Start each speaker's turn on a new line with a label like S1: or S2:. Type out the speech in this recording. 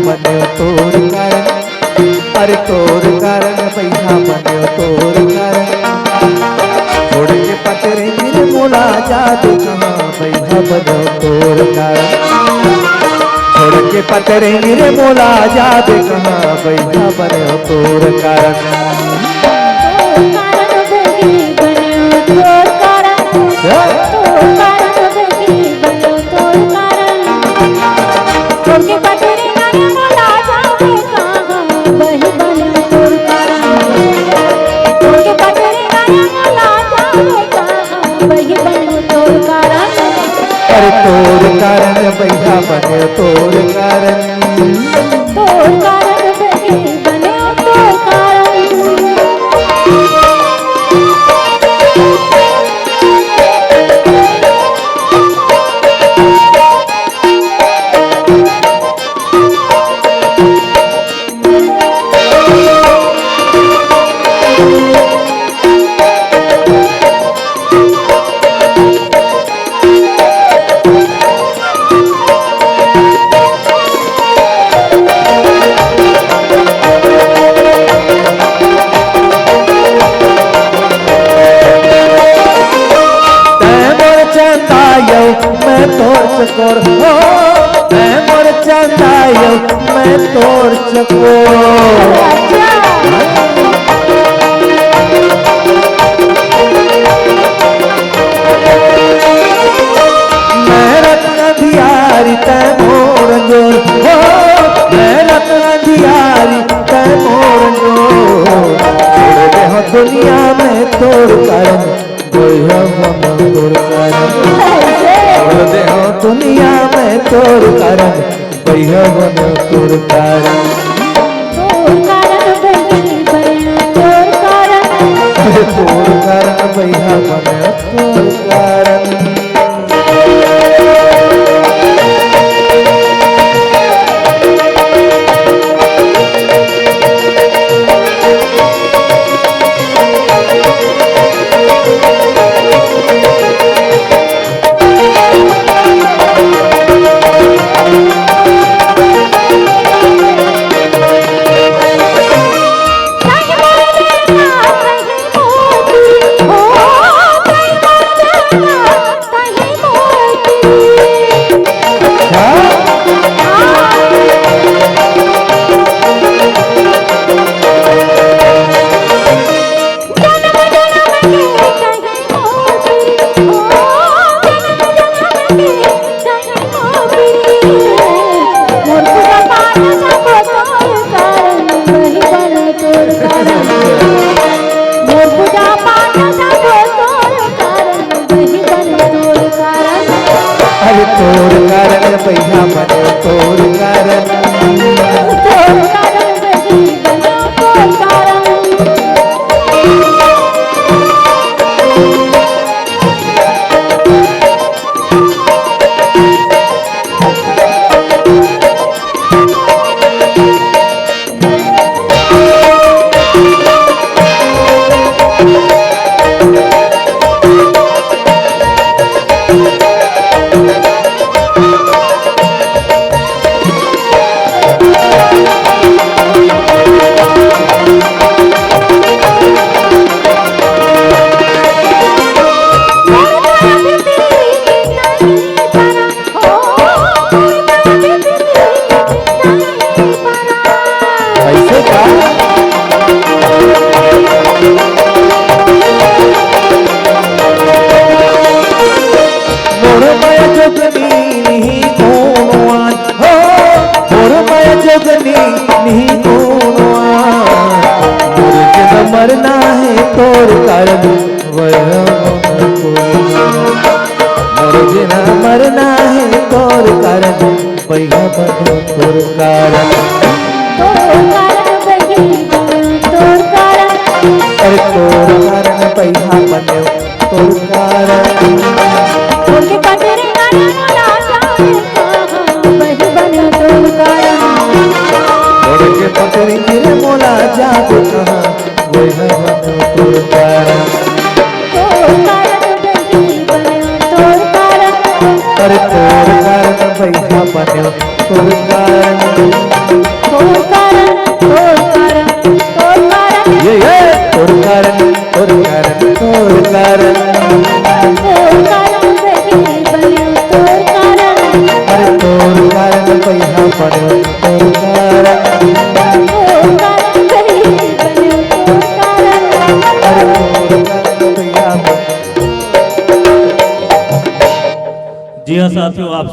S1: बन्यो तोर कारण, अरे तोर कारण भैया बन्यो तोर कारण। छोड़ के पतरे गिर मोला जादू कहाँ भैया बन्यो तोर कारण। छोड़ के पतरे गिर मोला जादू कहाँ भैया बन्यो तोर कारण। अरे तोर कारण भैया बन्यो तोर कारण,
S2: तोर कारण बन्यो तोर कारण।
S1: मैं तोर चकोर हो, मैं मोर चंदायो मैं तोर चकोर। मैं रत्न अंधियारी तै मोर जोर हो, मैं रत्न अंधियारी तै मोर जोर। छोड़ दे हो दुनिया में तोर कारण भैया बन्यो तोर कारण। छोड़ दे हो दुनिया में तोर कारण भैया बन्यो तोर कारण।
S2: तोर कारण बन्यो तोर कारण,
S1: तोर कारण भैया बन्यो तोर कारण। अरे तोर कारण भैया बन्यो तोर कारण,
S2: तोर कारण बन्यो तोर कारण।
S1: मरना है तोर कारण मुझे मरना है तोर कारण भैया बन्यो तोर कारण। अरे तोर कारण भैया बन्यो तोर कारण। के पकड़ी गिर मोला जादू कहाँ भैया बन्यो तोर कारण। अरे तोर कारण भैया बन्यो तोर कारण। तोर कारण
S2: तोर कारण बेटी बन्यो तोर कारण
S1: अरे तोर कारण पैसा बनो तोर कारण
S2: तोर कारण बेटी बन्यो तोर कारण
S1: अरे तोर कारण पैसा बनो।
S3: जी हाँ साथियों, आप